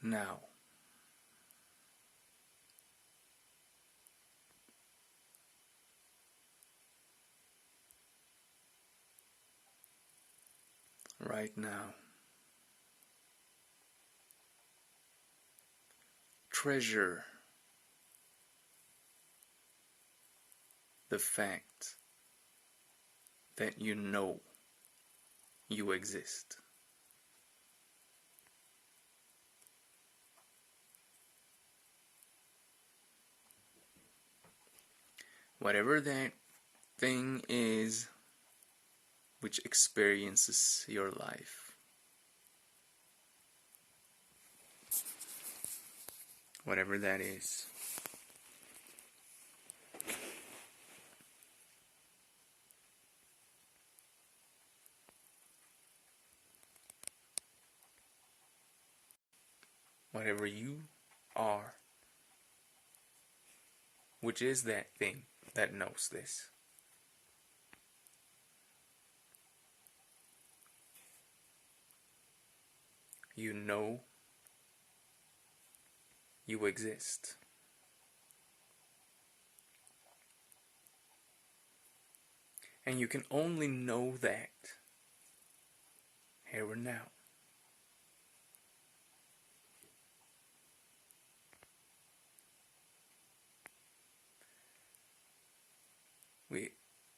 now. Right now. Treasure the fact that you know you exist. Whatever that thing is which experiences your life. Whatever that is. Whatever you are, which is that thing that knows this. You know you exist. And you can only know that here and now.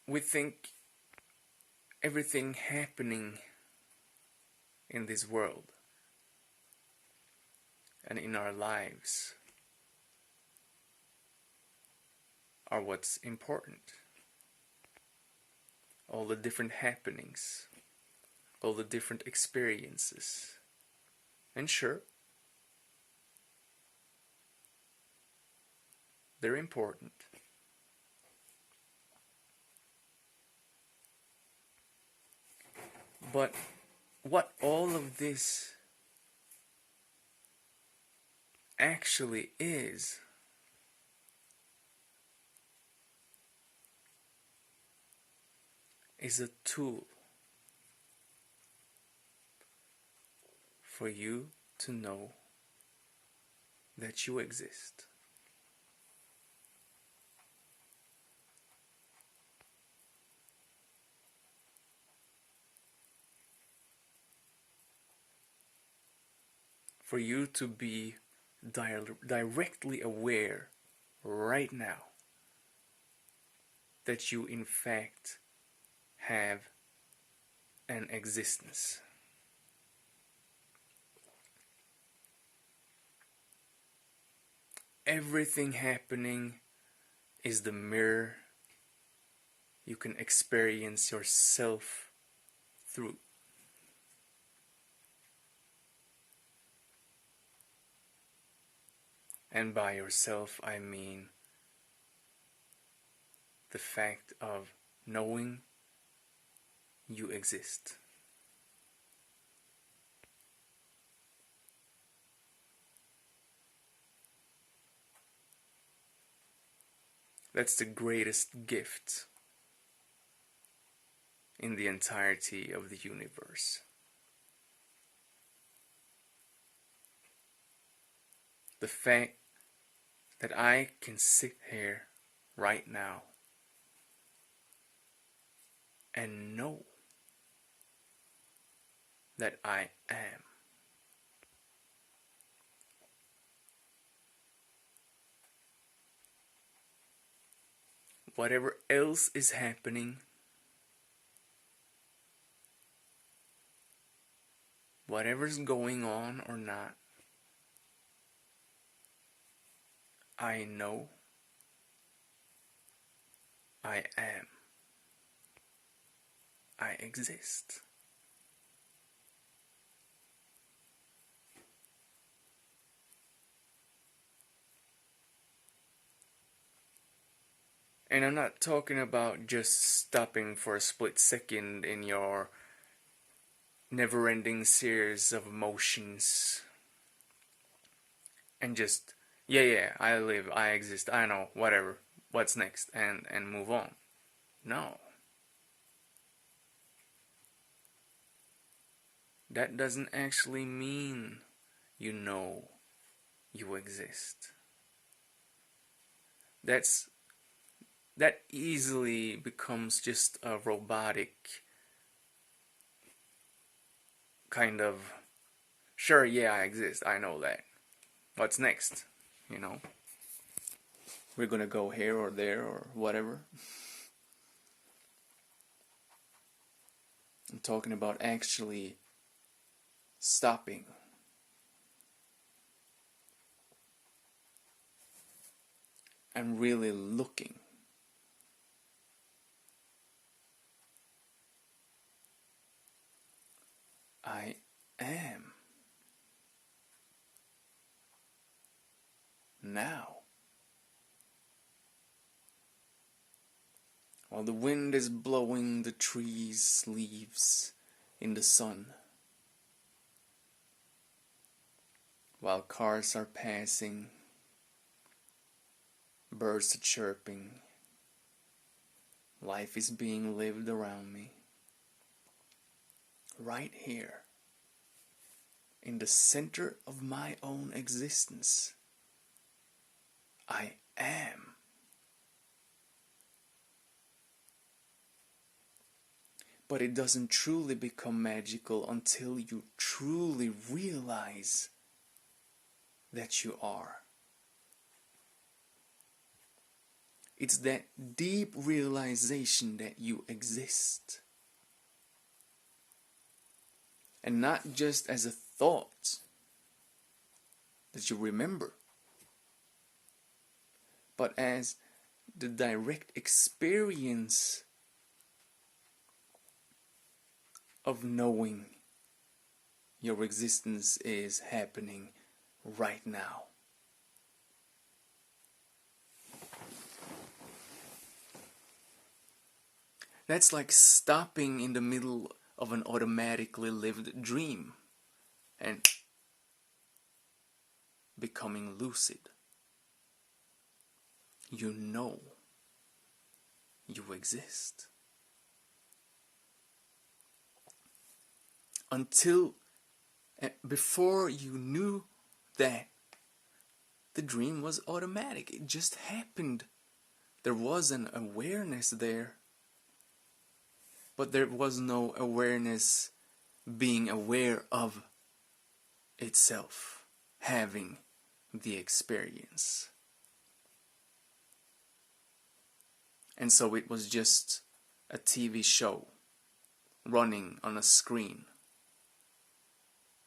We think everything happening in this world and in our lives are what's important. All the different happenings, all the different experiences. And sure, they're important. But what all of this actually is a tool for you to know that you exist. For you to be directly aware right now that you in fact have an existence. Everything happening is the mirror you can experience yourself through. And by yourself, I mean the fact of knowing you exist. That's the greatest gift in the entirety of the universe. The fact that I can sit here right now and know that I am. Whatever else is happening, whatever's going on or not, I know I am. I exist. And I'm not talking about just stopping for a split second in your never-ending series of emotions and just, yeah, I live, I exist, I know, whatever, what's next, and move on. No. That doesn't actually mean you know you exist. That easily becomes just a robotic kind of, sure, yeah, I exist, I know that. What's next? You know? We're gonna go here or there or whatever. I'm talking about actually stopping and really looking. I am now. While the wind is blowing the trees' leaves in the sun, while cars are passing, birds are chirping, life is being lived around me. Right here, in the center of my own existence, I am. But it doesn't truly become magical until you truly realize that you are. It's that deep realization that you exist. And not just as a thought that you remember, but as the direct experience of knowing your existence is happening right now. That's like stopping in the middle of an automatically lived dream and becoming lucid. You know you exist. Before you knew that, the dream was automatic. It just happened. There was an awareness there, but there was no awareness being aware of itself, having the experience. And so it was just a TV show running on a screen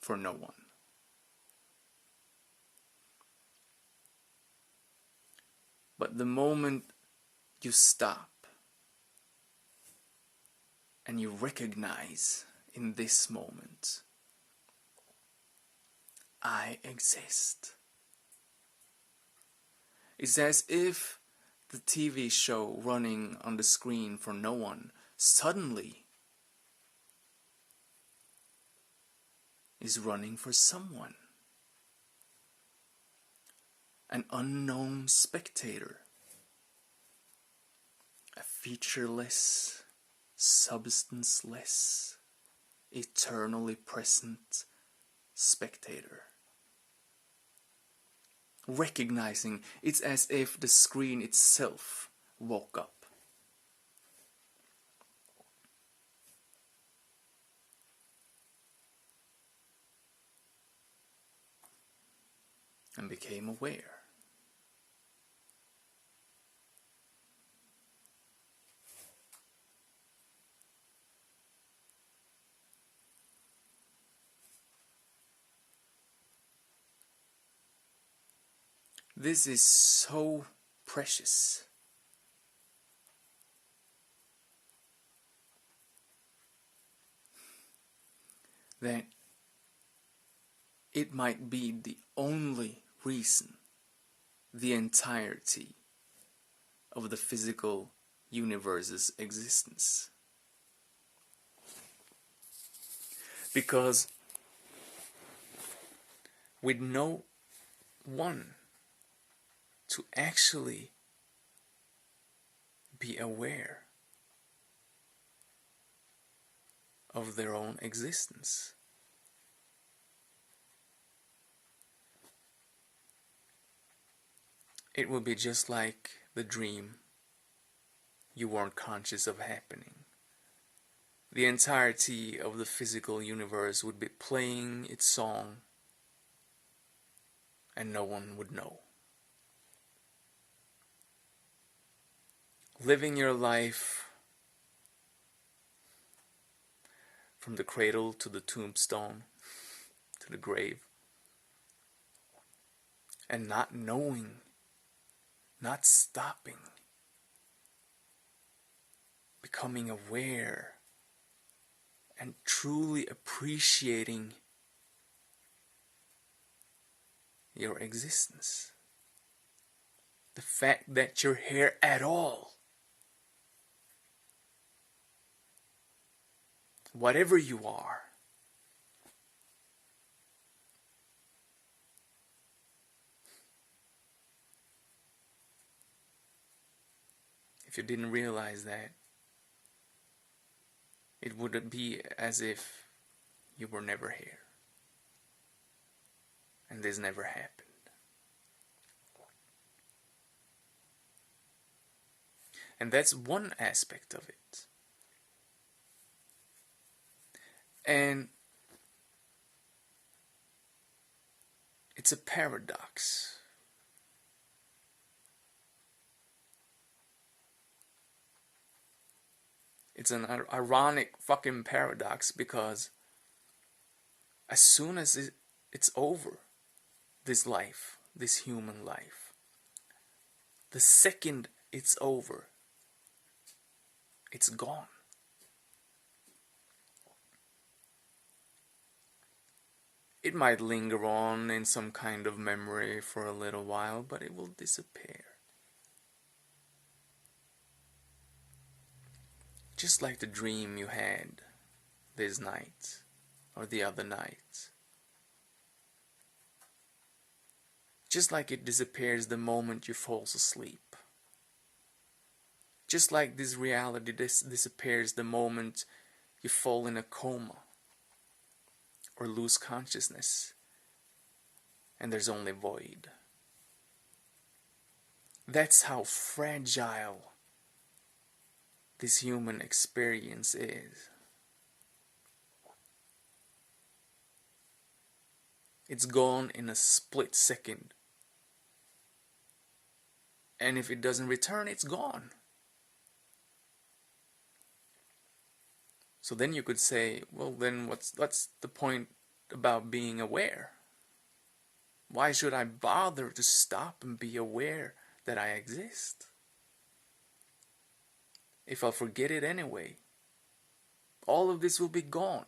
for no one. But the moment you stop and you recognize in this moment, I exist. It's as if the TV show running on the screen for no one suddenly is running for someone. An unknown spectator. A featureless, substanceless, eternally present spectator. Recognizing it's as if the screen itself woke up. And became aware. This is so precious. That it might be the only reason the entirety of the physical universe's existence. Because with no one to actually be aware of their own existence, it will be just like the dream you weren't conscious of happening. The entirety of the physical universe would be playing its song and no one would know. Living your life from the cradle to the tombstone, to the grave, and not knowing, not stopping, becoming aware and truly appreciating your existence. The fact that you're here at all. Whatever you are. If you didn't realize that, it would be as if you were never here. And this never happened. And that's one aspect of it. And it's a paradox. It's an ironic fucking paradox because as soon as it's over, this life, this human life, the second it's over, it's gone. It might linger on in some kind of memory for a little while, but it will disappear. Just like the dream you had this night or the other night. Just like it disappears the moment you fall asleep. Just like this reality disappears the moment you fall in a coma or lose consciousness and there's only void. That's how fragile this human experience is. It's gone in a split second. And if it doesn't return, it's gone. So then you could say, well, then what's the point about being aware? Why should I bother to stop and be aware that I exist? If I'll forget it anyway, all of this will be gone.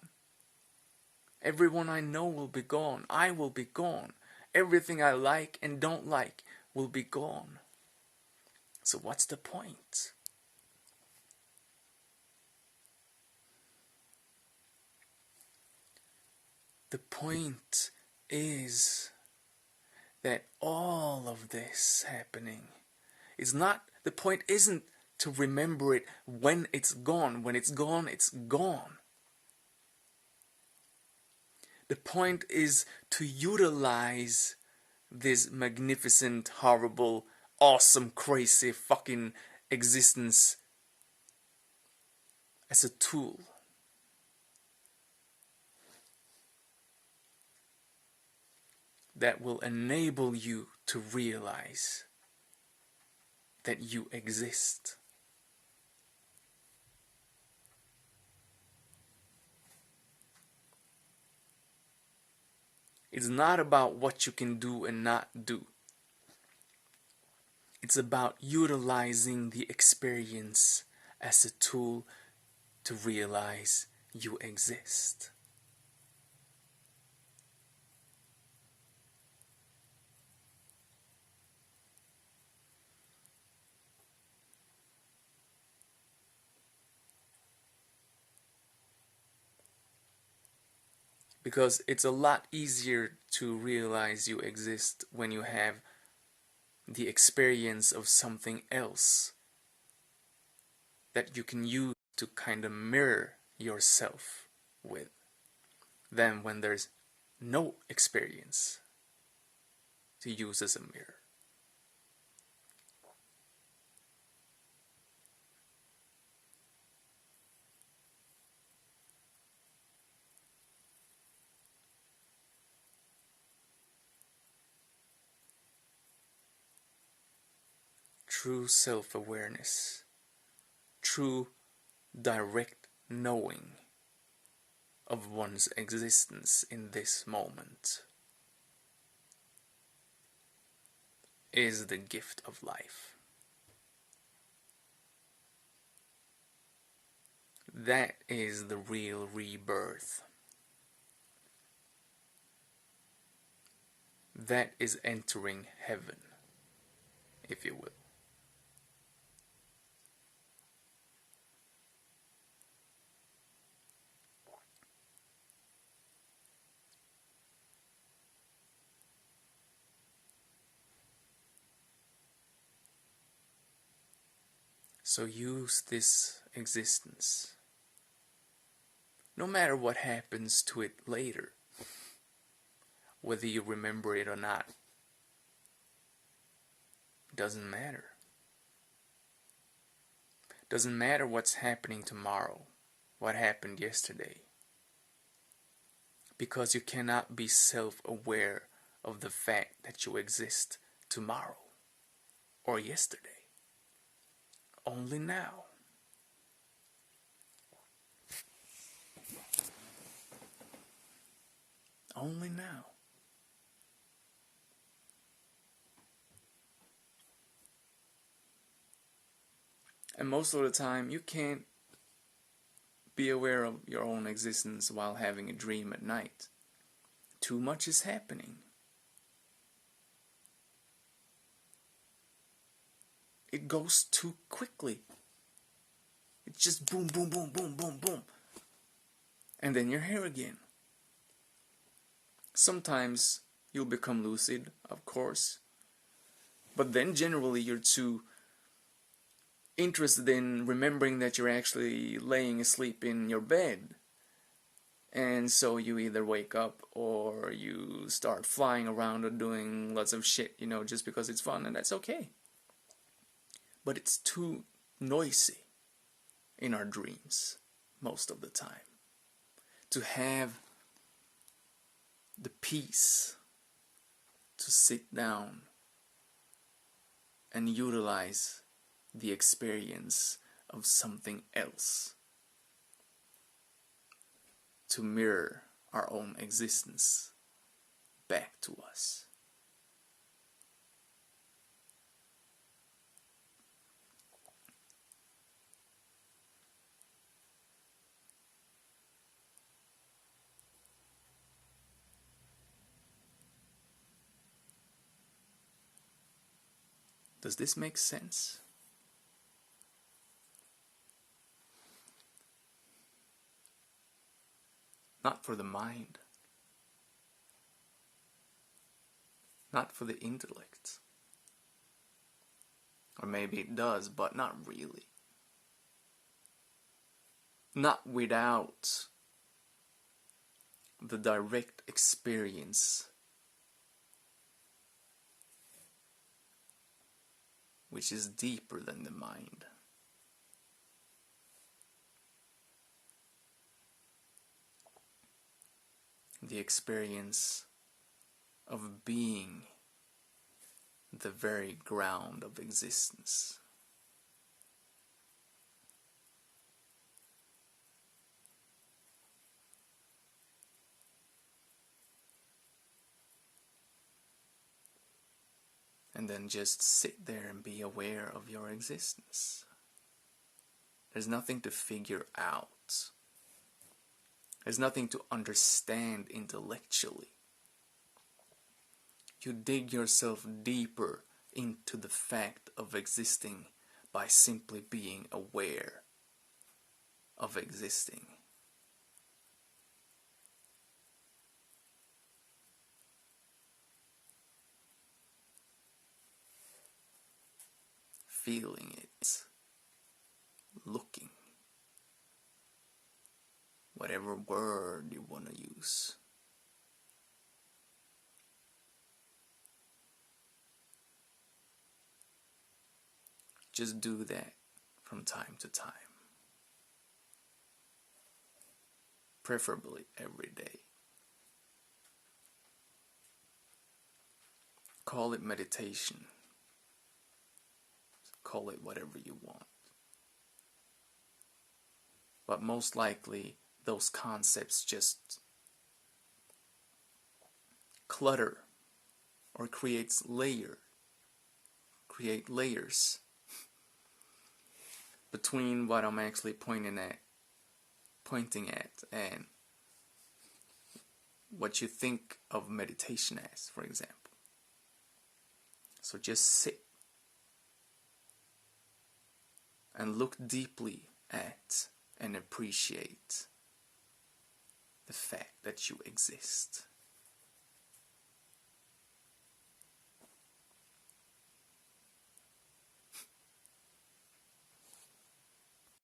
Everyone I know will be gone. I will be gone. Everything I like and don't like will be gone. So what's the point? The point is that all of this happening is not, the point isn't to remember it when it's gone. When it's gone, it's gone. The point is to utilize this magnificent, horrible, awesome, crazy fucking existence as a tool. That will enable you to realize that you exist. It's not about what you can do and not do. It's about utilizing the experience as a tool to realize you exist. Because it's a lot easier to realize you exist when you have the experience of something else that you can use to kind of mirror yourself with than when there's no experience to use as a mirror. true self-awareness, true direct knowing of one's existence in this moment is the gift of life. That is the real rebirth. That is entering heaven, if you will. So use this existence, no matter what happens to it later, whether you remember it or not, doesn't matter. Doesn't matter what's happening tomorrow, what happened yesterday, because you cannot be self-aware of the fact that you exist tomorrow or yesterday. Only now. Only now. And most of the time, you can't be aware of your own existence while having a dream at night. Too much is happening. It goes too quickly. It's just boom, boom, boom, boom, boom, boom. And then you're here again. Sometimes you'll become lucid, of course. But then generally you're too interested in remembering that you're actually laying asleep in your bed. And so you either wake up or you start flying around or doing lots of shit, just because it's fun, and that's okay. But it's too noisy in our dreams most of the time to have the peace to sit down and utilize the experience of something else to mirror our own existence back to us. Does this make sense? Not for the mind, not for the intellect. Or maybe it does, but not really. Not without the direct experience, which is deeper than the mind. The experience of being the very ground of existence. And then just sit there and be aware of your existence. There's nothing to figure out. There's nothing to understand intellectually. You dig yourself deeper into the fact of existing by simply being aware of existing. Feeling it, looking, whatever word you want to use. Just do that from time to time. Preferably every day. Call it meditation. call it whatever you want. But most likely those concepts just clutter or create layers between what I'm actually pointing at and what you think of meditation as, for example. So just sit and look deeply at and appreciate the fact that you exist.